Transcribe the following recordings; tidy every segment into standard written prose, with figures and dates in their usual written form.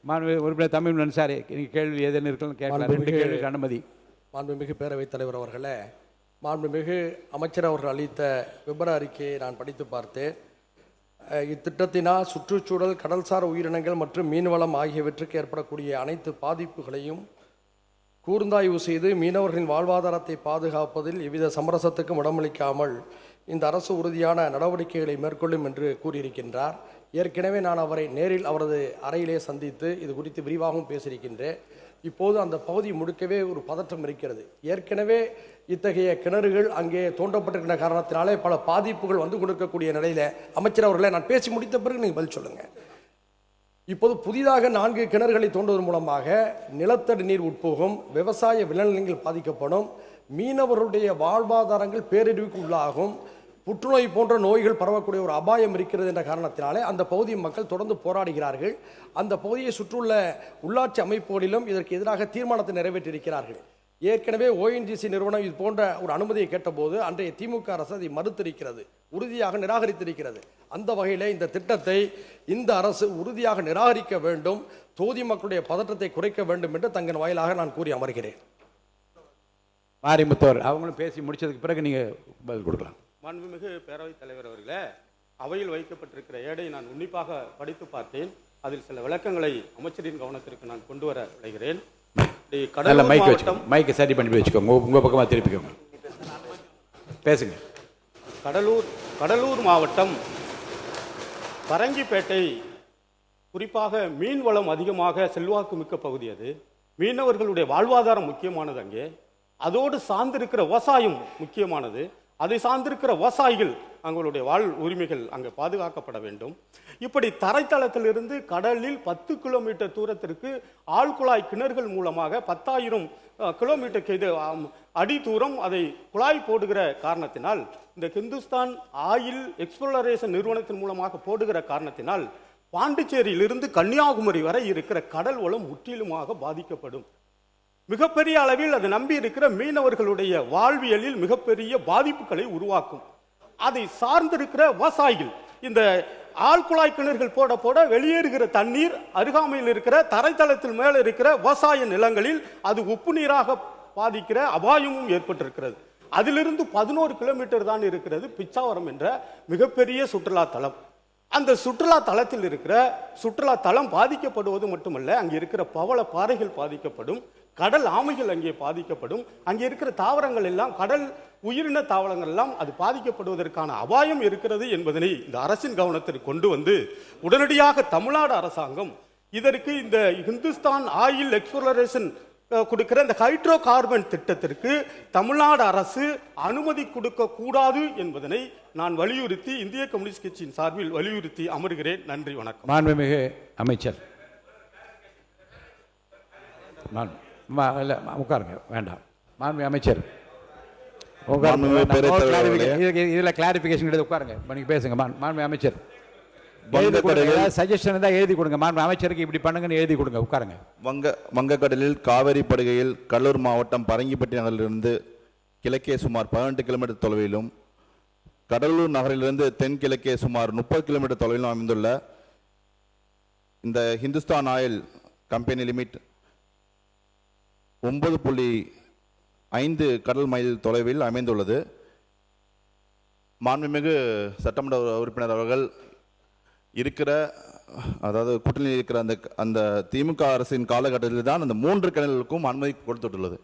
உறுப்பினர் தமிழ் சார், நீங்கள் கேள்வி ஏதேனும் இருக்குன்னு கேட்கலாம். 2 கேள்விக்கு அனுமதி. மாண்புமிகு பேரவைத் தலைவர் அவர்களே, மாண்புமிகு அமைச்சர் அவர்கள் அளித்த விபர அறிக்கையை நான் படித்து பார்த்தேன். இத்திட்டத்தினால் சுற்றுச்சூழல், கடல்சார் உயிரினங்கள் மற்றும் மீன்வளம் ஆகியவற்றுக்கு ஏற்படக்கூடிய அனைத்து பாதிப்புகளையும் கூர்ந்தாய்வு செய்து மீனவர்களின் வாழ்வாதாரத்தை பாதுகாப்பதில் எவ்வித சமரசத்துக்கும் இடமளிக்காமல் இந்த அரசு உறுதியான நடவடிக்கைகளை மேற்கொள்ளும் என்று கூறியிருக்கின்றார். ஏற்கனவே நான் அவரை நேரில் அவரது அறையிலே சந்தித்து இது குறித்து விரிவாகவும் பேசியிருக்கின்றேன். இப்போது அந்த பகுதி முழுக்கவே ஒரு பதற்றம் இருக்கிறது. ஏற்கனவே இத்தகைய கிணறுகள் அங்கே தோண்டப்பட்டிருக்கிற காரணத்தினாலே பல பாதிப்புகள் வந்து கொண்டிருக்கக்கூடிய நிலையில் அமைச்சர் அவர்களை நான் பேசி முடித்த பிறகு நீங்கள் பதில் சொல்லுங்கள். இப்போது புதிதாக 4 கிணறுகளை தோண்டுவதன் மூலமாக நிலத்தடி நீர் உட்போகும், விவசாய விளைநிலங்கள் பாதிக்கப்படும், மீனவர்களுடைய வாழ்வாதாரங்கள் பேரழிவுக்கு உள்ளாகும், புற்றுநோய் போன்ற நோய்கள் பரவக்கூடிய ஒரு அபாயம் இருக்கிறது என்ற காரணத்தினாலே அந்த பகுதி மக்கள் தொடர்ந்து போராடுகிறார்கள். அந்த பகுதியை சுற்றியுள்ள உள்ளாட்சி அமைப்புகளிலும் இதற்கு எதிராக தீர்மானத்தை நிறைவேற்றியிருக்கிறார்கள். ஏற்கனவே ONGC நிறுவனம் இது போன்ற ஒரு அனுமதியை கேட்டபோது அன்றைய திமுக அரசு அதை மறுத்திருக்கிறது, உறுதியாக நிராகரித்திருக்கிறது. அந்த வகையில் இந்த திட்டத்தை இந்த அரசு உறுதியாக நிராகரிக்க வேண்டும், தொகுதி மக்களுடைய பதற்றத்தை குறைக்க வேண்டும் என்று தங்கள் வாயிலாக நான் கூறி அமர்கிறேன். மாரிமுத்தவர் அவங்களும் பேசி முடிச்சதுக்கு பிறகு நீங்கள் பதில் கொடுக்கலாம். மாண்புமிகு பேரவைத் தலைவர் அவர்களே, அவையில் வைக்கப்பட்டிருக்கிற ஏடை நான் உன்னிப்பாக படித்து பார்த்தேன். அதில் சில விளக்கங்களை அமைச்சரின் கவனத்திற்கு நான் கொண்டு வர விளைகிறேன். மைக்கை சரி பண்ணி வச்சுக்கோங்க, உங்கள் பக்கமாக திருப்பிக்கோங்க, பேசுங்க. கடலூர் மாவட்டம் பரங்கிப்பேட்டை குறிப்பாக மீன் வளம் அதிகமாக செல்வாக்கு மிக்க பகுதி. அது மீனவர்களுடைய வாழ்வாதாரம் முக்கியமானது. அங்கே அதோடு சார்ந்திருக்கிற விவசாயம் முக்கியமானது. அதை சார்ந்திருக்கிற விவசாயிகள் அவங்களுடைய உரிமைகள் அங்கே பாதுகாக்கப்பட வேண்டும். இப்படி தரைத்தளத்திலிருந்து கடலில் 10 கிலோமீட்டர் தூரத்திற்கு ஆழ்குழாய் கிணறுகள் மூலமாக 10,000 கிலோமீட்டருக்கு அடி தூரம் அதை குழாய் போடுகிற காரணத்தினால், இந்த ஹிந்துஸ்தான் ஆயில் எக்ஸ்ப்ளோரேஷன் நிறுவனத்தின் மூலமாக போடுகிற காரணத்தினால் பாண்டிச்சேரியிலிருந்து கன்னியாகுமரி வரை இருக்கிற கடல் வளம் முற்றிலுமாக பாதிக்கப்படும். மிகப்பெரிய அளவில் அது நம்பி இருக்கிற மீனவர்களுடைய வாழ்வியலில் மிகப்பெரிய பாதிப்புகளை உருவாக்கும். அதை சார்ந்திருக்கிற விவசாயிகள் இந்த ஆழ்குழாய் கிணறுகள் போட போட வெளியேறுகிற தண்ணீர் அருகாமையில் இருக்கிற தரைத்தளத்தில் மேலே இருக்கிற விவசாய நிலங்களில் அது உப்பு நீராக பாதிக்கிற அபாயமும் ஏற்பட்டிருக்கிறது. அதிலிருந்து 11 கிலோமீட்டர் தான் இருக்கிறது பிச்சாவரம் என்ற மிகப்பெரிய சுற்றுலா தலம். அந்த சுற்றுலா தலத்தில் இருக்கிற சுற்றுலா தலம் பாதிக்கப்படுவது மட்டுமல்ல, அங்கே இருக்கிற பவள பாறைகள் பாதிக்கப்படும், கடல் ஆமைகள் அங்கே பாதிக்கப்படும், அங்கே இருக்கிற தாவரங்கள் எல்லாம், கடல் உயிரின தாவரங்கள் எல்லாம் அது பாதிக்கப்படுவதற்கான அபாயம் இருக்கிறது என்பதனை இந்த அரசின் கவனத்திற்கு கொண்டு வந்து உடனடியாக தமிழ்நாடு அரசாங்கம் இதற்கு இந்த ஹிந்துஸ்தான் ஆயில் எக்ஸ்ப்ளோரேஷன் கொடுக்கிற இந்த ஹைட்ரோ கார்பன் திட்டத்திற்கு தமிழ்நாடு அரசு அனுமதி கொடுக்க கூடாது என்பதனை நான் வலியுறுத்தி இந்திய கம்யூனிஸ்ட் கட்சியின் சார்பில் வலியுறுத்தி அமர்கிறேன். நன்றி, வணக்கம். மாண்புமிகு அமைச்சர் உட்காருங்க, வேண்டாம். மாண்புமிகு அமைச்சர் இதில் கிளாரிபிகேஷன் உட்காருங்க, நீங்க பேசுங்க. மாண்புமிகு அமைச்சர் சஜஷன் தான் எழுதி கொடுங்க. மாண்பு அமைச்சருக்கு இப்படி பண்ணுங்கன்னு எழுதி கொடுங்க, உட்காருங்க. வங்கக்கடலில் காவிரி படுகையில் கடலூர் மாவட்டம் பரங்கிப்பட்டி நகரிலிருந்து கிழக்கே சுமார் 18 கிலோமீட்டர் தொலைவிலும், கடலூர் நகரிலிருந்து தென்கிழக்கே சுமார் 30 கிலோமீட்டர் தொலைவிலும் அமைந்துள்ள இந்த ஹிந்துஸ்தான் ஆயில் கம்பெனி லிமிட் 9.5 கடல் மைல் தொலைவில் அமைந்துள்ளது. மாண்புமிகு சட்டமன்ற உறுப்பினர் அவர்கள் இருக்கிற, அதாவது கூட்டணியில் இருக்கிற அந்த திமுக அரசின் காலகட்டத்தில் தான் அந்த 3 கிணறுகளுக்கும் அனுமதி கொடுத்துள்ளது.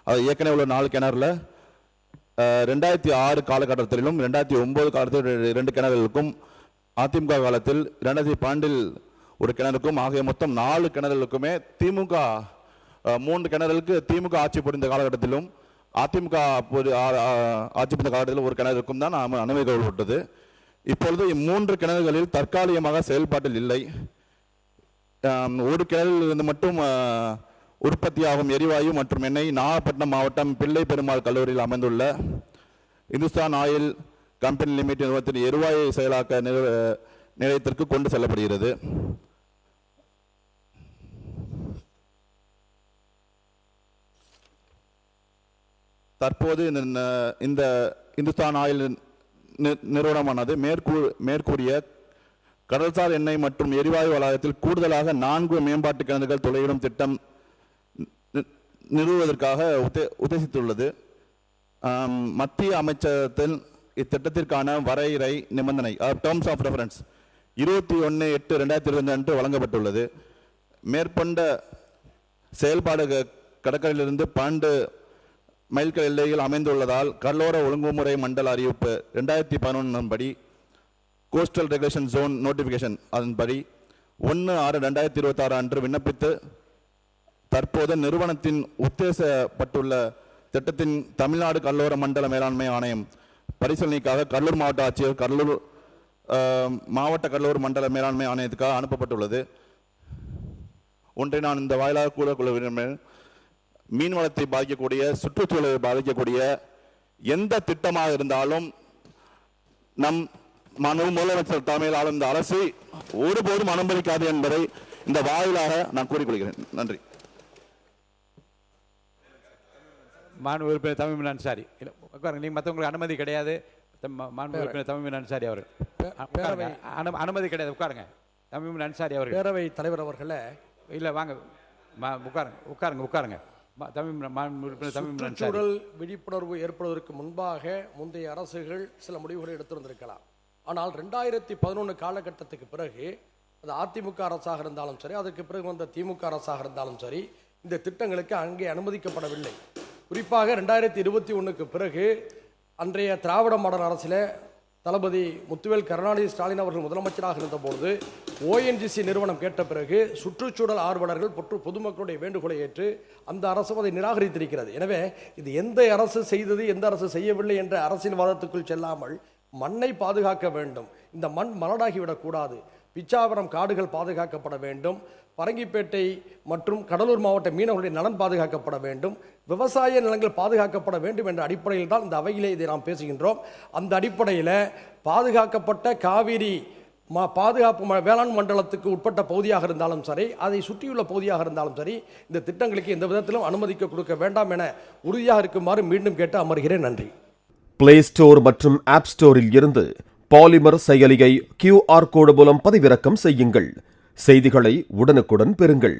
அது ஏற்கனவே உள்ள 4 கிணறுல 2006 காலகட்டத்திலும் 2009 காலத்தில் 2 கிணறுகளுக்கும், அதிமுக காலத்தில் 2012 ஒரு கிணறுக்கும் ஆகிய மொத்தம் 4 கிணறுகளுக்குமே திமுக 3 கிணறுகளுக்கு திமுக ஆட்சி புரிந்த காலகட்டத்திலும் அதிமுக ஆட்சி புரிந்த காலகட்டத்தில் ஒரு கிணறுக்கும் தான் அனுமதி கொடுக்கப்பட்டது. இப்பொழுது 3 கிணறுகளில் தற்காலிகமாக செயல்பாட்டில் இல்லை. ஒரு கிணறில் இருந்து மட்டும் உற்பத்தியாகும் எரிவாயு மற்றும் எண்ணெய் நாகப்பட்டினம் மாவட்டம் பிள்ளை பெருமாள் கல்லூரியில் அமைந்துள்ள இந்துஸ்தான் ஆயில் கம்பெனி லிமிடெட் நிறுவனத்தின் எரிவாயு செயலாக்க நிலையத்திற்கு கொண்டு செல்லப்படுகிறது. தற்போது இந்த இந்துஸ்தான் ஆயில் நிறுவனமானது மேற்கூறிய கடல்சார் எண்ணெய் மற்றும் எரிவாயு வளாகத்தில் கூடுதலாக 4 மேம்பாட்டு கிணறுகள் துளையிடும் திட்டம் நிறுவுவதற்காக உத்தேசித்துள்ளது. மத்திய அமைச்சகத்தில் இத்திட்டத்திற்கான வரையறை நிபந்தனை டேர்ம்ஸ் ஆஃப் ரெஃபரன்ஸ் 21/8/2022 அன்று வழங்கப்பட்டுள்ளது. மேற்கொண்ட செயல்பாடு கடற்கரையிலிருந்து 12 மைல்கள் எல்லையில் அமைந்துள்ளதால் கடலோர ஒழுங்குமுறை மண்டல அறிவிப்பு 2011 படி கோஸ்டல் ரெகுலேஷன் ஜோன் நோட்டிஃபிகேஷன் அதன்படி 1/6/2026 அன்று விண்ணப்பித்து தற்போது நிறுவனத்தின் உத்தேசப்பட்டுள்ள திட்டத்தின் தமிழ்நாடு கடலோர மண்டல மேலாண்மை ஆணையம் பரிசீலனைக்காக கடலூர் மாவட்ட ஆட்சியர் கடலூர் மாவட்ட கடலோர மண்டல மேலாண்மை ஆணையத்துக்காக அனுப்பப்பட்டுள்ளது. ஒன்றை நான் இந்த வாயிலாக கூறக்கொள்ள விரும்புகிறேன். மீன் வளத்தை பாதிக்கக்கூடிய சுற்றுச்சூழலை பாதிக்கக்கூடிய எந்த திட்டமாக இருந்தாலும் நம் முதலமைச்சர் தலைமையிலான இந்த அரசு ஒருபோதும் அனுமதிக்காது என்பதை இந்த வாயிலாக நான் கூறிக்கொள்கிறேன். நன்றி. மாண்பு உறுப்பினர் தமிழ் அன்சாரி. உட்காருங்க, நீங்கள் மற்றவங்களுக்கு அனுமதி கிடையாது. மாண்பு உறுப்பினர் தமிழ் அன்சாரி அவர் அனுமதி கிடையாது. உட்காருங்க. தமிழ் அன்சாரி அவர் பேரவை தலைவர் அவர்களே. இல்லை வாங்க உட்காருங்க. சுற்றுச்சூழல் விழிப்புணர்வு ஏற்படுவதற்கு முன்பாக முந்தைய அரசுகள் சில முடிவுகளை எடுத்திருந்திருக்கலாம். ஆனால் 2011 காலகட்டத்துக்கு பிறகு அது அதிமுக அரசாக இருந்தாலும் சரி, அதற்கு பிறகு வந்த திமுக அரசாக இருந்தாலும் சரி, இந்த திட்டங்களுக்கு அங்கே அனுமதிக்கப்படவில்லை. குறிப்பாக 2021க்கு பிறகு அன்றைய திராவிட மாடல் அரசில் தளபதி முத்துவேல் கருணாநிதி ஸ்டாலின் அவர்கள் முதலமைச்சராக இருந்தபோது ஓஎன்ஜிசி நிறுவனம் கேட்ட பிறகு சுற்றுச்சூழல் ஆர்வலர்கள் பொதுமக்களுடைய வேண்டுகோளை ஏற்று அந்த அரசும் அதை நிராகரித்திருக்கிறது. எனவே இது எந்த அரசு செய்தது எந்த அரசு செய்யவில்லை என்ற அரசியல்வாதத்துக்குள் செல்லாமல் மண்ணை பாதுகாக்க வேண்டும். இந்த மண் மலடாகிவிடக்கூடாது. பிச்சாவரம் காடுகள் பாதுகாக்கப்பட வேண்டும். பரங்கிப்பேட்டை மற்றும் கடலூர் மாவட்ட மீனவர்களுடைய நலன் பாதுகாக்கப்பட வேண்டும். விவசாய நிலங்கள் பாதுகாக்கப்பட வேண்டும் என்ற அடிப்படையில் தான் இந்த அவையிலே இதை நாம் பேசுகின்றோம். அந்த அடிப்படையில் பாதுகாக்கப்பட்ட காவிரி பாதுகாப்பு வேளாண் மண்டலத்துக்கு உட்பட்ட பகுதியாக இருந்தாலும் சரி, அதை சுற்றியுள்ள பகுதியாக இருந்தாலும் சரி, இந்த திட்டங்களுக்கு எந்த விதத்திலும் அனுமதிக்க கொடுக்க வேண்டாம் என உறுதியாக இருக்குமாறு மீண்டும் கேட்டு அமர்கிறேன். நன்றி. பிளே ஸ்டோர் மற்றும் ஆப் ஸ்டோரில் இருந்து பாலிமர் செயலியை QR கோடு மூலம் பதிவிறக்கம் செய்யுங்கள். செய்திகளை உடனுக்குடன் பெறுங்கள்.